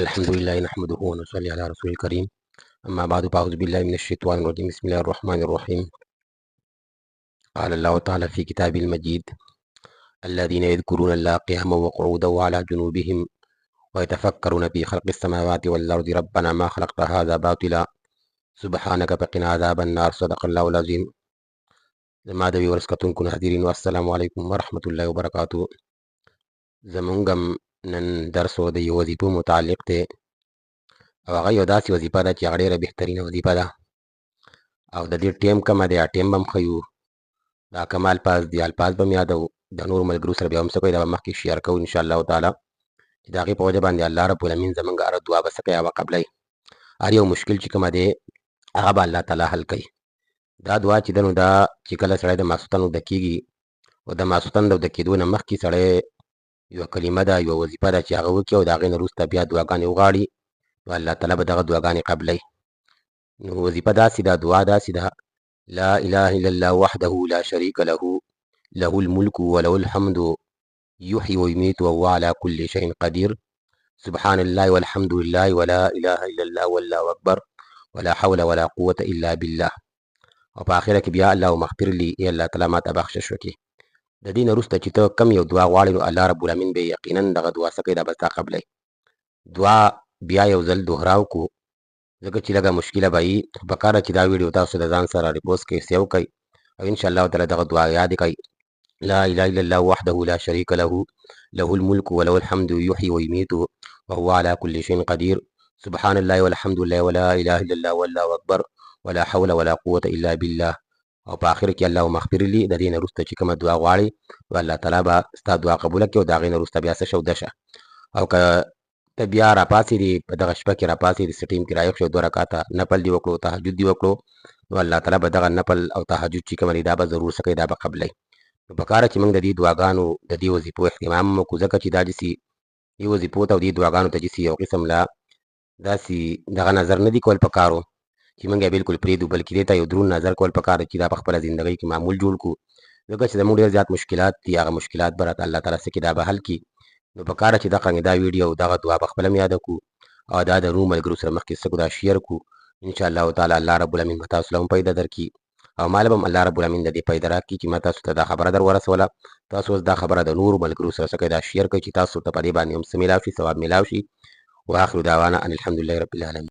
الحمد لله نحمده ونصلي على رسول الكريم. أما بعد فأعوذ بالله من الشيطان الرجيم. بسم الله الرحمن الرحيم. قال الله تعالى في كتابه المجيد: الذين يذكرون الله قياما وقعودا وعلى جنوبهم ويتفكرون في خلق السماوات والأرض ربنا ما خلقت هذا باطلا سبحانك فقنا عذاب النار. صدق الله العظيم. زما د ویورز کتونکو حاضرینو السلام علیکم ورحمة الله وبرکاته. زمونږ نن درس د یو وظیفو متعلق دی او هغه یو داسې وظیفه ده چې هغه ډېره بهترینه وظیفه ده او د دې ټیم کمه دی، ټیم به هم ښیو. دا کم الفاظ دي، الفاظ به هم یادو، د نورو ملګرو سره بیا هم څه کوئ دا به مخکې شیر کوو انشاءالله تعالی چې د هغې په وجه باندې الله رب العالمین زمونږ هره دعا به څه کوي هغه قبلوي. هر یو مشکل چې کومه دی هغه به الله تعالی حل کوي. دا دعا چې ده نو دا چې کله سړی د ماسخوتن وده کېږي او د ماسخوتن د وده کېدو نه مخکې سړی یوه کلمه ده، یوه وظیفه ده چې هغه وکړي او د هغې نه وروسته بیا دعاګانې وغواړي نو الله تعالی به دغه دعاګانې قبلوي. نو وظیفه داسې ده، دعا داسې ده: لا اله الا الله وحده لا شريك له له الملك وله الحمد يحيي ويميت وهو على كل شيء قدير سبحان الله والحمد لله ولا اله الا الله والله اکبر ولا حول ولا قوة الا بالله. او په آخره کې بیا اللهم اغفر لي، ای الله تعالی ما ته بخشش وکړي. د دې نه وروسته چې ته کم یو دعا غواړې نو الله رب العالمین به یقینا دغه دعا څه کوي دا به ستا قبلوي. دعا بیا یو ځل دوهراو کړو ځکه چې لږه مشکله به وي. پکار ده چې دا ویډیو تاسو د ځان سره ریپوست کړئ، سیو کړئ او انشاءالله تعالی دغه دعا یادې کړئ: لا اله الا الله وحده لا شريك له له الملك وله الحمد يحيي ويميت وهو على كل شيء قدير سبحان الله والحمد لله ولا اله الا الله والله اکبر ولا حول ولا قوة الا بالله. او په آخر کې اللهم اغفر لي، د دې نه وروسته چې کومه دعا غواړې نو الله تعالی به ستا دعا قبوله کړي او د هغې نه وروسته بیا څه شه وده شه. او که ته بیا راپاڅېدې په دغه شپه کې راپاڅېدې څه ټیم کې رایښ شو، 2 رکعته نفل دې وکړو، تهجد دې وکړو نو الله تعالی به دغه نفل او تهجد چې کومه دی دا به ضرور څه کوي دا به قبلوي. نو پکار ده چې موږ د دې دعاګانو د دې وظیفو اهتمام هم وکړو ځکه چې دا داسې دې وظیفو ته او دې دعاګانو ته داسې یو قسم لا داسې دغه نظر نه دي کول پکار و چې موږ یې بلکل پرېږدو، بلکې دې ته یو دروند نظر کول پکار ده چې دا په خپله زندګۍ کې معمول جوړ کړو ځکه چې زموږ ډېر زیات مشکلات دي. هغه مشکلات به راته الله تعالی څه کړي دا به حل کړي. نو پکار ده چې دغه دا ویډیو او دغه دعا په خپله هم یاده کړو او دا د نورو ملګرو سره مخکې څه کړو دا شیر کړو. انشاءالله تعالی الله رب العالمین به تاسو له هم پیدا درکړي او ما له به هم الله رب العالمین د دې پیدا راکړي چې ما تاسو ته دا خبره در ورسوله. تاسو اوس دا خبره د نورو ملګرو سره څه کوئ دا شیر کوئ چې تاسو ته په دې باندې هم څه میلاو شي، ثواب میلاو شي. واخر دعوانا ان الحمد لله رب العالمین.